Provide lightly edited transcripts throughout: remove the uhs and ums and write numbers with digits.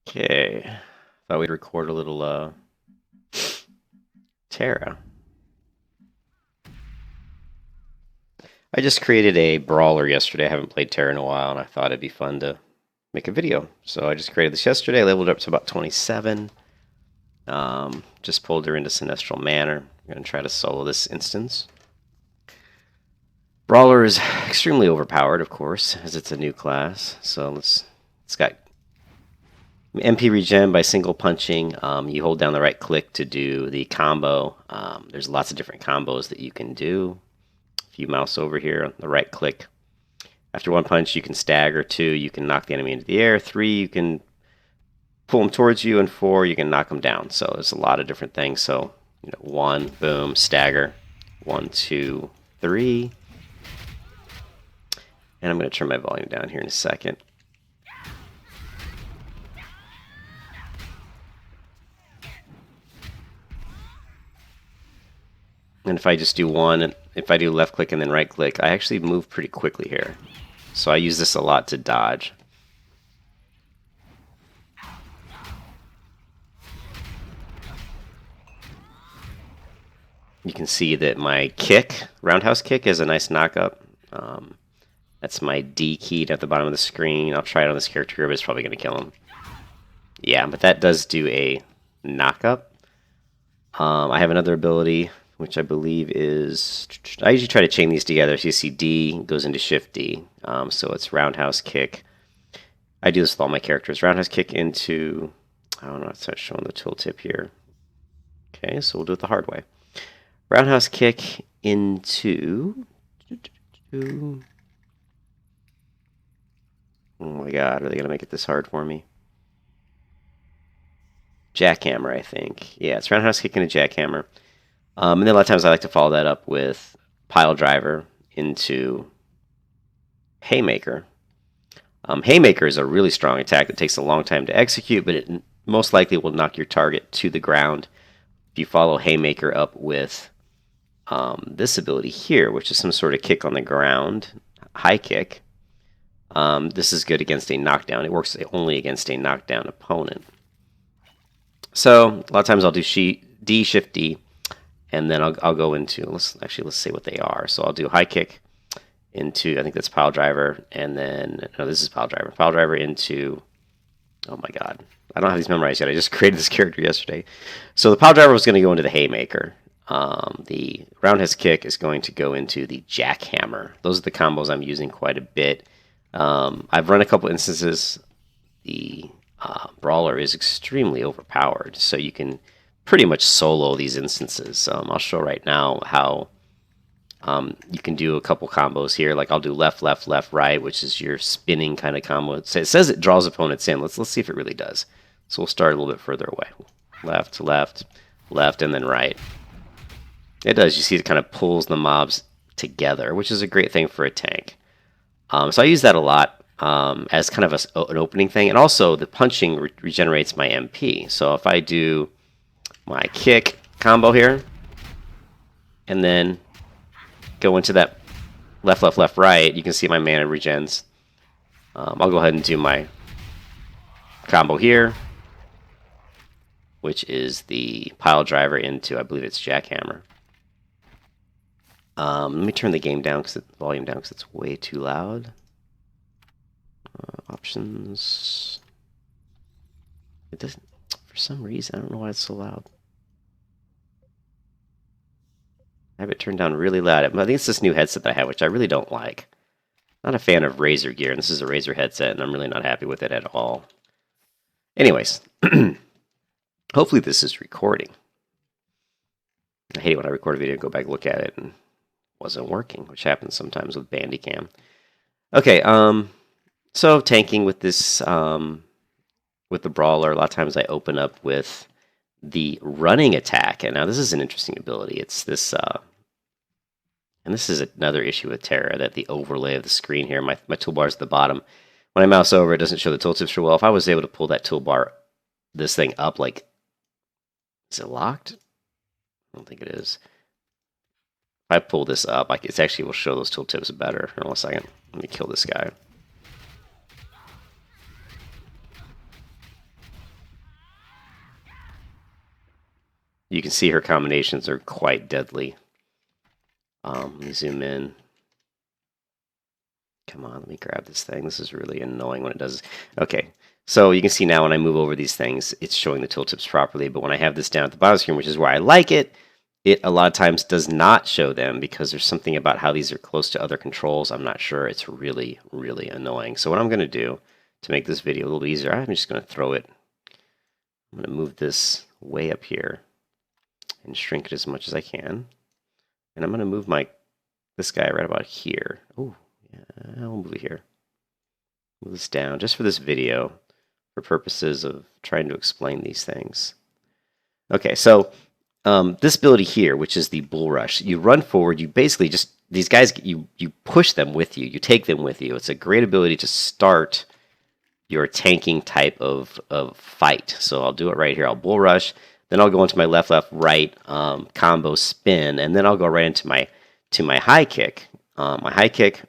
Okay. Thought we'd record a little Tera. I just created a brawler yesterday. I haven't played Tera in a while, and I thought it'd be fun to make a video. So I just created this yesterday, leveled up to about 27. Just pulled her into Sinestral Manor. I'm going to try to solo this instance. Brawler is extremely overpowered, of course, as it's a new class. So it's got MP regen by single punching. You hold down the right click to do the combo. There's lots of different combos that you can do. If you mouse over here on the right click, after one punch you can stagger. 2, you can knock the enemy into the air. 3, you can pull them towards you. And 4, you can knock them down. So there's a lot of different things. So 1, boom, stagger. 1, 2, 3. And I'm going to turn my volume down here in a second. And if I just do one, if I do left click and then right click, I actually move pretty quickly here. So I use this a lot to dodge. You can see that my kick, roundhouse kick, is a nice knockup. That's my D key at the bottom of the screen. I'll try it on this character here, but it's probably going to kill him. Yeah, but that does do a knockup. I have another ability, which I believe is... I usually try to chain these together. So you see D goes into Shift D. So it's roundhouse kick. I do this with all my characters. Roundhouse kick into... I don't know, it's not showing the tooltip here. Okay, so we'll do it the hard way. Roundhouse kick into... Oh my god, are they going to make it this hard for me? Jackhammer, I think. Yeah, it's roundhouse kick into jackhammer. And then a lot of times I like to follow that up with pile driver into haymaker. Haymaker is a really strong attack that takes a long time to execute, but it most likely will knock your target to the ground. If you follow haymaker up with this ability here, which is some sort of kick on the ground, high kick, this is good against a knockdown. It works only against a knockdown opponent. So a lot of times I'll do D, Shift D, and then I'll go into, let's say what they are. So I'll do high kick into, I think that's pile driver, and then, no, this is pile driver into, oh my god, I don't have these memorized yet. I just created this character yesterday. So the pile driver was going to go into the haymaker. The roundhouse kick is going to go into the jackhammer. Those are the combos I'm using quite a bit. I've run a couple instances. The brawler is extremely overpowered, so you can pretty much solo these instances. I'll show right now how you can do a couple combos here. Like I'll do left, left, left, right, which is your spinning kind of combo. It says it draws opponents in. Let's see if it really does. So we'll start a little bit further away. Left, left, left, and then right. It does. You see it kind of pulls the mobs together, which is a great thing for a tank. So I use that a lot as kind of an opening thing. And also the punching regenerates my MP. So if I do my kick combo here, and then go into that left, left, left, right, you can see my mana regens. I'll go ahead and do my combo here, which is the pile driver into, I believe it's jackhammer. Let me turn the volume down because it's way too loud. Options. It doesn't, for some reason, I don't know why it's so loud. I have it turned down really loud. I think it's this new headset that I have, which I really don't like. Not a fan of Razer gear, and this is a Razer headset, and I'm really not happy with it at all. Anyways, hopefully this is recording. I hate it when I record a video and go back and look at it and wasn't working, which happens sometimes with Bandicam. Okay, so tanking with this, with the brawler, a lot of times I open up with the running attack. And now this is an interesting ability. It's this, and this is another issue with Tera, that the overlay of the screen here, my toolbar is at the bottom. When I mouse over, it doesn't show the tooltips for well. If I was able to pull that toolbar, this thing up, like, is it locked? I don't think it is. If I pull this up, it actually will show those tooltips better. Hold on a second. Let me kill this guy. you can see her combinations are quite deadly. Let me zoom in. Come on, let me grab this thing. This is really annoying when it does. Okay, so you can see now when I move over these things, it's showing the tooltips properly. But when I have this down at the bottom screen, which is where I like it, it a lot of times does not show them because there's something about how these are close to other controls. I'm not sure. It's really, really annoying. So what I'm going to do to make this video a little easier, I'm just going to throw it. I'm going to move this way up here and shrink it as much as I can. And I'm going to move this guy right about here. Oh, yeah, I'll move it here. Move this down just for this video for purposes of trying to explain these things. Okay, so this ability here, which is the bull rush, you run forward, you basically just, these guys, you push them with you, you take them with you. It's a great ability to start your tanking type of fight. So I'll do it right here. I'll bull rush, then I'll go into my left, left, right combo spin, and then I'll go right into my high kick. My high kick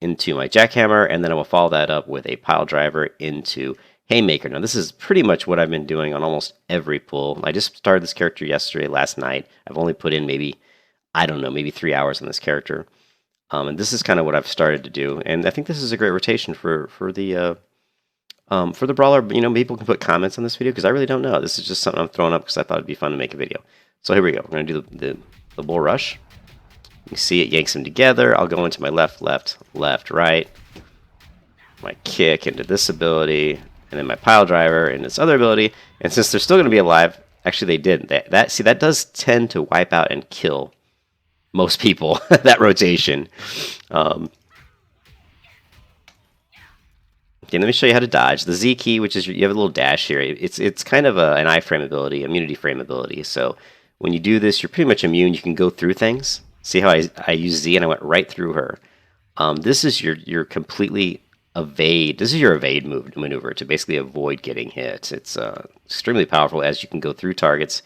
into my jackhammer, and then I will follow that up with a pile driver into haymaker. Now this is pretty much what I've been doing on almost every pull. I just started this character last night. I've only put in maybe 3 hours on this character. And this is kind of what I've started to do. And I think this is a great rotation for the brawler. You know, people can put comments on this video because I really don't know. This is just something I'm throwing up because I thought it'd be fun to make a video. So here we go. We're going to do the bull rush. You see it yanks them together. I'll go into my left, left, left, right. My kick into this ability, and then my pile driver into this other ability. And since they're still going to be alive, actually they didn't. That does tend to wipe out and kill most people. That rotation. Okay, let me show you how to dodge. The Z key, which is you have a little dash here. It's kind of an iframe ability, immunity frame ability. So when you do this, you're pretty much immune. You can go through things. See how I use Z and I went right through her. This is your completely evade. This is your evade maneuver to basically avoid getting hit. It's extremely powerful as you can go through targets,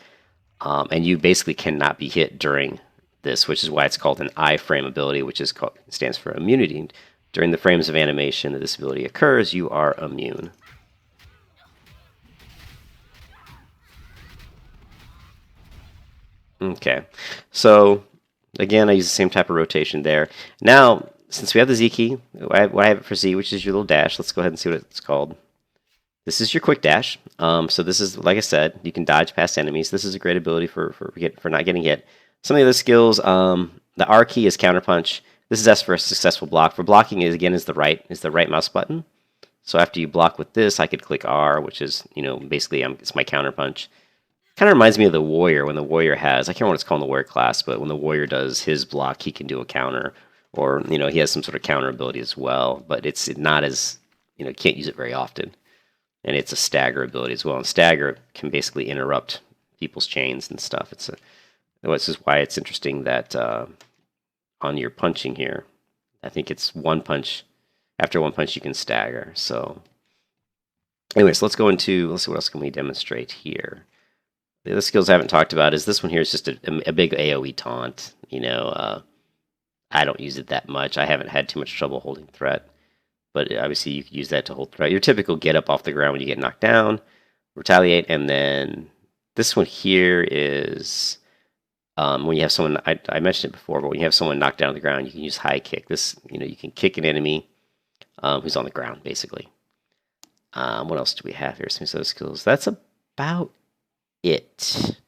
and you basically cannot be hit during this, which is why it's called an iframe ability, which stands for immunity. During the frames of animation that this ability occurs, you are immune. Okay, so again, I use the same type of rotation there. Now, since we have the Z key, I have it for Z, which is your little dash. Let's go ahead and see what it's called. This is your quick dash. So this is, like I said, you can dodge past enemies. This is a great ability for not getting hit. Some of the other skills, the R key is counterpunch. This is S for a successful block. For blocking, is the right mouse button. So after you block with this, I could click R, which is, basically it's my counterpunch. Kind of reminds me of the warrior when the warrior has, I can't remember what it's called in the warrior class, but when the warrior does his block, he can do a counter, or he has some sort of counter ability as well. But it's not as you can't use it very often, and it's a stagger ability as well. And stagger can basically interrupt people's chains and stuff. This is why it's interesting that on your punching here, I think it's one punch. After one punch, you can stagger. So, anyways, let's see what else can we demonstrate here. The other skills I haven't talked about is this one here is just a big AoE taunt. I don't use it that much. I haven't had too much trouble holding threat. But obviously you can use that to hold threat. Your typical get up off the ground when you get knocked down, retaliate, and then this one here is when you have someone, I mentioned it before, but when you have someone knocked down on the ground, you can use high kick. This, you can kick an enemy who's on the ground, basically. What else do we have here? Some other skills. That's about it.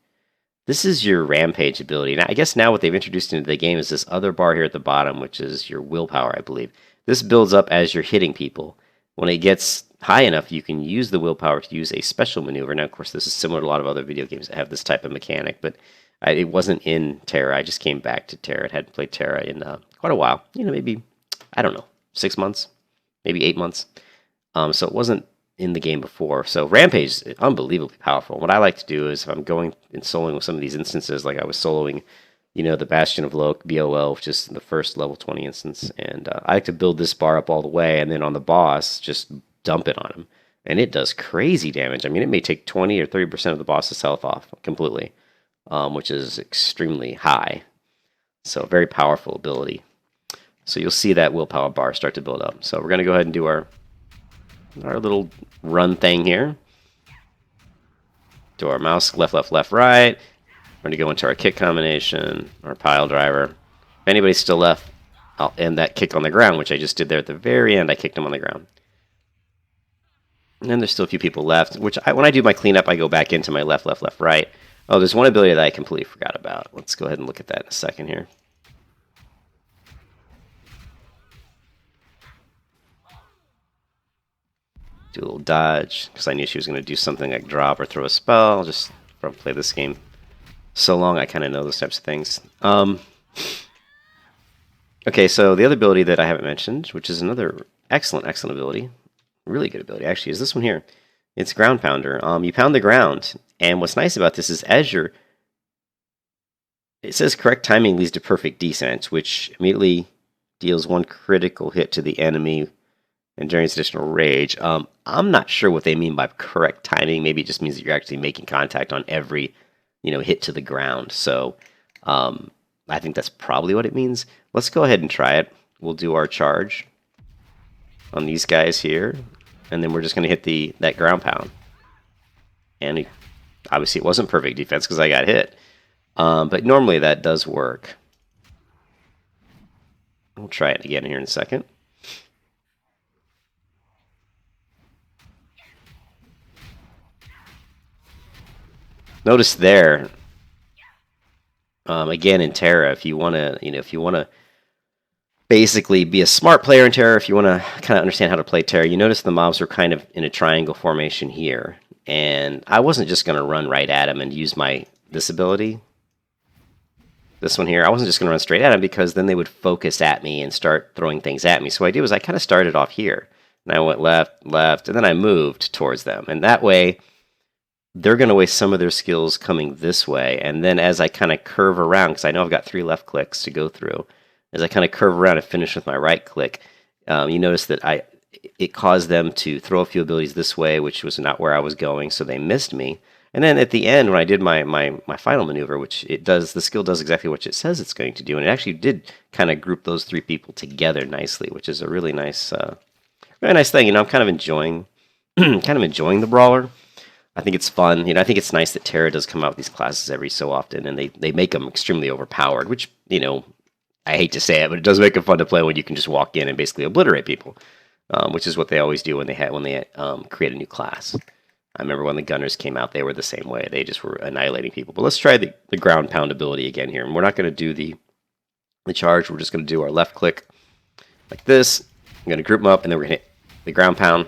This is your rampage ability. Now, I guess now what they've introduced into the game is this other bar here at the bottom, which is your willpower, I believe. This builds up as you're hitting people. When it gets high enough, you can use the willpower to use a special maneuver. Now, of course, this is similar to a lot of other video games that have this type of mechanic, but it wasn't in Tera. I just came back to Tera. I hadn't played Tera in quite a while. Maybe, 6 months, maybe 8 months. So it wasn't in the game before. So Rampage is unbelievably powerful. What I like to do is if I'm going and soloing with some of these instances, like I was soloing, the Bastion of BOL, which is the first level 20 instance, and I like to build this bar up all the way, and then on the boss, just dump it on him. And it does crazy damage. I mean, it may take 20 or 30% of the boss's health off completely, which is extremely high. So very powerful ability. So you'll see that willpower bar start to build up. So we're going to go ahead and do our little run thing here. Do our mouse left, left, left, right. We're going to go into our kick combination, our pile driver. If anybody's still left, I'll end that kick on the ground, which I just did there at the very end. I kicked him on the ground. And then there's still a few people left, which when I do my cleanup, I go back into my left, left, left, right. Oh, there's one ability that I completely forgot about. Let's go ahead and look at that in a second here. Do a little dodge, because I knew she was going to do something like drop or throw a spell. Just from play this game so long, I kind of know those types of things. Okay, so the other ability that I haven't mentioned, which is another excellent, excellent ability, really good ability actually, is this one here. It's Ground Pounder. You pound the ground, and what's nice about this is it says correct timing leads to perfect descent, which immediately deals one critical hit to the enemy and generates additional rage. I'm not sure what they mean by correct timing. Maybe it just means that you're actually making contact on every, hit to the ground. So I think that's probably what it means. Let's go ahead and try it. We'll do our charge on these guys here, and then we're just going to hit that ground pound. And obviously it wasn't perfect defense because I got hit. But normally that does work. We'll try it again here in a second. Notice there, again in Tera, if you want to, basically be a smart player in Tera, if you want to kind of understand how to play Tera, you notice the mobs were kind of in a triangle formation here, and I wasn't just going to run right at them and use this ability, this one here. I wasn't just going to run straight at them because then they would focus at me and start throwing things at me. So what I did was I kind of started off here, and I went left, left, and then I moved towards them, and that way they're going to waste some of their skills coming this way. And then as I kind of curve around, because I know I've got 3 left clicks to go through, as I kind of curve around and finish with my right click, you notice that it caused them to throw a few abilities this way, which was not where I was going, so they missed me. And then at the end, when I did my final maneuver, which the skill does exactly what it says it's going to do, and it actually did kind of group those 3 people together nicely, which is a really nice thing. I'm kind of enjoying the Brawler. I think it's fun. I think it's nice that Tera does come out with these classes every so often, and they make them extremely overpowered, which, I hate to say it, but it does make it fun to play when you can just walk in and basically obliterate people, which is what they always do when they create a new class. I remember when the Gunners came out, they were the same way. They just were annihilating people. But let's try the ground pound ability again here. And we're not going to do the charge. We're just going to do our left click like this. I'm going to group them up, and then we're going to hit the ground pound.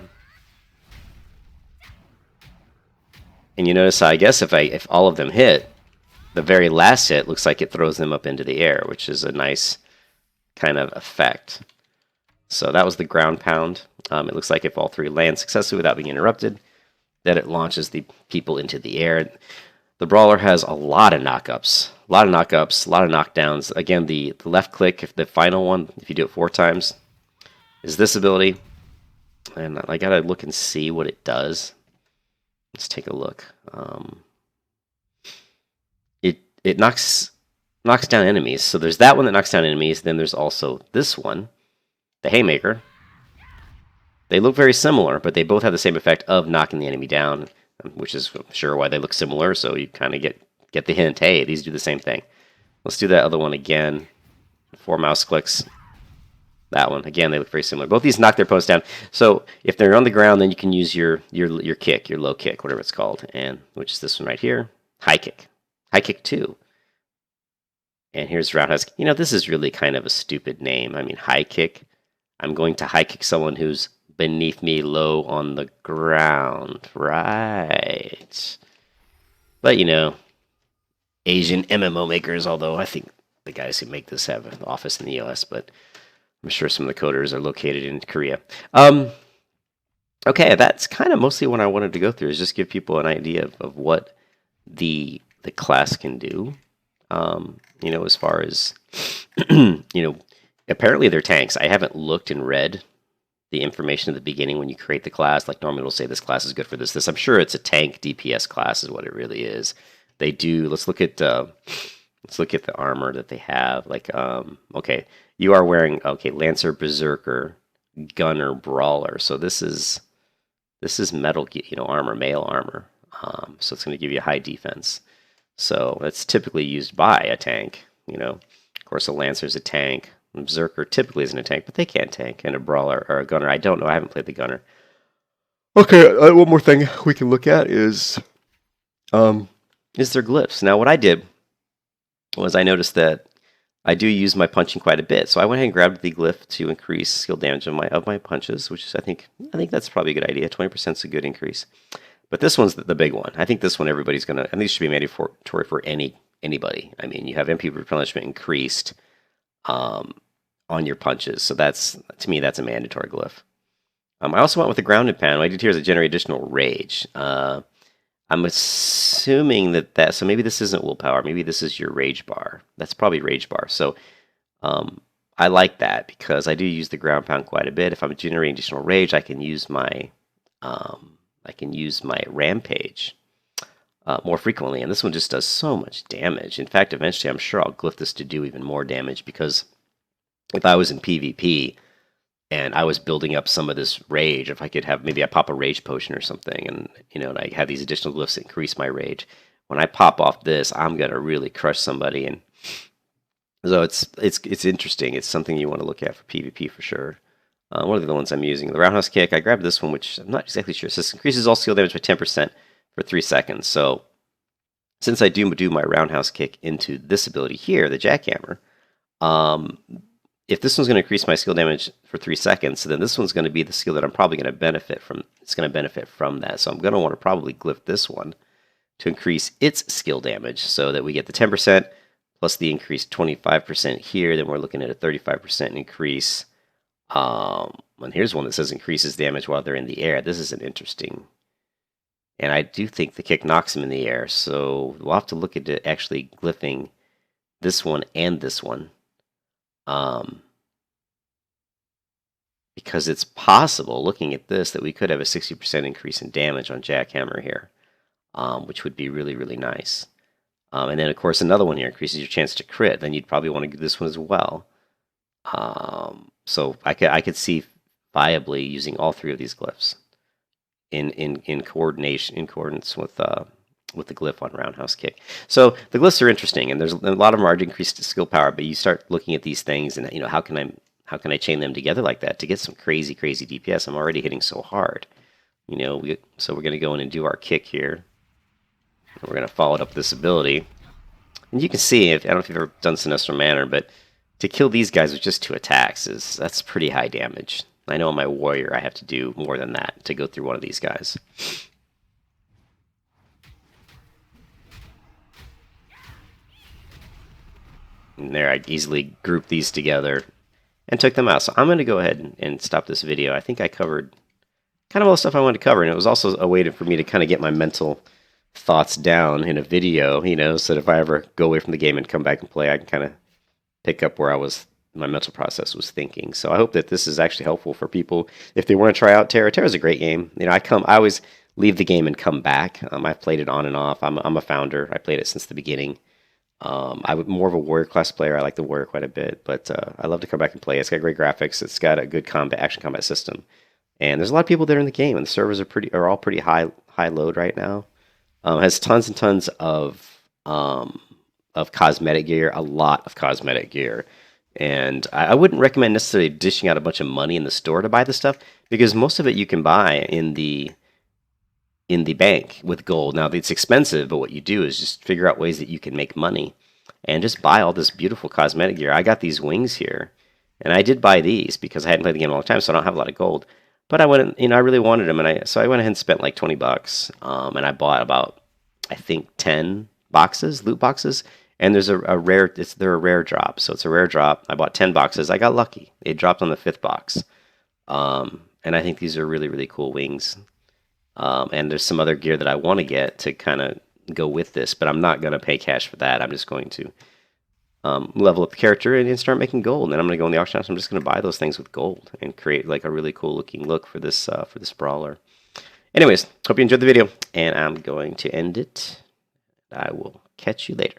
And you notice, I guess, if all of them hit, the very last hit looks like it throws them up into the air, which is a nice kind of effect. So that was the ground pound. It looks like if all 3 land successfully without being interrupted, that it launches the people into the air. The Brawler has a lot of knockups, a lot of knockdowns. Again, the left click, if the final one, if you do it 4 times, is this ability. And I gotta look and see what it does. Let's take a look. It knocks down enemies. So there's that one that knocks down enemies. Then there's also this one, the Haymaker. They look very similar, but they both have the same effect of knocking the enemy down, which is sure why they look similar. So you kind of get the hint. Hey, these do the same thing. Let's do that other one again. 4 mouse clicks. That one again, they look very similar. Both these knock their opponents down. So if they're on the ground, then you can use your kick, your low kick, whatever it's called, and which is this one right here, high kick 2. And here's roundhouse. This is really kind of a stupid name. I mean, high kick. I'm going to high kick someone who's beneath me, low on the ground, right? But Asian MMO makers. Although I think the guys who make this have an office in the US, but I'm sure some of the coders are located in Korea. Okay, that's kind of mostly what I wanted to go through, is just give people an idea of what the class can do. As far as, apparently they're tanks. I haven't looked and read the information at the beginning when you create the class. Like normally it'll say this class is good for this. I'm sure it's a tank DPS class is what it really is. They do, let's look at the armor that they have. Like, okay. You are wearing, Lancer, Berserker, Gunner, Brawler. So this is metal, armor, male armor. So it's going to give you a high defense. So that's typically used by a tank. Of course, a Lancer's a tank. A Berserker typically isn't a tank, but they can tank. And a Brawler or a Gunner. I don't know. I haven't played the Gunner. Okay, one more thing we can look at is their glyphs. Now, what I did was I noticed that I do use my punching quite a bit, so I went ahead and grabbed the glyph to increase skill damage of my punches, which is I think that's probably a good idea. 20% is a good increase, but this one's the big one. I think this one everybody's gonna, and these should be mandatory for anybody. I mean, you have MP replenishment increased on your punches, so that's, to me, that's a mandatory glyph. I also went with the grounded panel. What I did here is generate additional rage. I'm assuming that, so maybe this isn't willpower. Maybe this is your rage bar. That's probably rage bar. So I like that because I do use the ground pound quite a bit. If I'm generating additional rage, I can use my rampage more frequently. And this one just does so much damage. In fact, eventually I'm sure I'll glyph this to do even more damage, because if I was in PvP and I was building up some of this rage, if I could have, maybe I pop a rage potion or something, and and I have these additional glyphs that increase my rage. When I pop off this, I'm gonna really crush somebody, and so it's interesting. It's something you want to look at for PvP for sure. One of the ones I'm using, the roundhouse kick. I grabbed this one, which I'm not exactly sure. This increases all skill damage by 10% for 3 seconds. So since I do my roundhouse kick into this ability here, the jackhammer, if this one's going to increase my skill damage for 3 seconds, then this one's going to be the skill that I'm probably going to benefit from. It's going to benefit from that. So I'm going to want to probably glyph this one to increase its skill damage so that we get the 10% plus the increased 25% here. Then we're looking at a 35% increase. And here's one that says increases damage while they're in the air. This is an interesting. And I do think the kick knocks them in the air. So we'll have to look at it actually glyphing this one and this one. Because it's possible, looking at this, that we could have a 60% increase in damage on Jackhammer here, which would be really, really nice. And then, of course, another one here increases your chance to crit. Then you'd probably want to do this one as well. So I could see viably using all three of these glyphs in coordinates with the glyph on roundhouse kick. So the glyphs are interesting, and there's a lot of them are increased skill power. But you start looking at these things, and how can I chain them together like that to get some crazy DPS? I'm already hitting so hard, so we're gonna go in and do our kick here. And we're gonna follow it up with this ability, and you can see, I don't know if you've ever done Sinestro Manor, but to kill these guys with just 2 attacks that's pretty high damage. I know on my warrior I have to do more than that to go through one of these guys. And there, I easily grouped these together and took them out. So I'm going to go ahead and stop this video. I think I covered kind of all the stuff I wanted to cover, and it was also a way for me to kind of get my mental thoughts down in a video, so that if I ever go away from the game and come back and play, I can kind of pick up where my mental process was thinking. So I hope that this is actually helpful for people if they want to try out Tera. Tera's a great game. I always leave the game and come back. I've played it on and off. I'm a founder. I played it since the beginning. I'm more of a warrior class player. I like the warrior quite a bit, but I love to come back and play. It's got great graphics. It's got a good action combat system, and there's a lot of people there in the game. And the servers are all pretty high load right now. Has tons and tons of cosmetic gear, a lot of cosmetic gear. And I wouldn't recommend necessarily dishing out a bunch of money in the store to buy this stuff, because most of it you can buy in the bank with gold. Now, it's expensive, but what you do is just figure out ways that you can make money and just buy all this beautiful cosmetic gear. I got these wings here, and I did buy these because I hadn't played the game in a long time, so I don't have a lot of gold. But I went, I really wanted them, so I went ahead and spent like $20, and I bought about, I think, 10 boxes, loot boxes. And there's they're a rare drop, so it's a rare drop. I bought 10 boxes. I got lucky. It dropped on the 5th box. And I think these are really, really cool wings. And there's some other gear that I want to get to kind of go with this, but I'm not going to pay cash for that. I'm just going to level up the character and start making gold. And I'm going to go in the auction house. I'm just going to buy those things with gold and create like a really cool looking look for this brawler. Anyways, hope you enjoyed the video, and I'm going to end it. I will catch you later.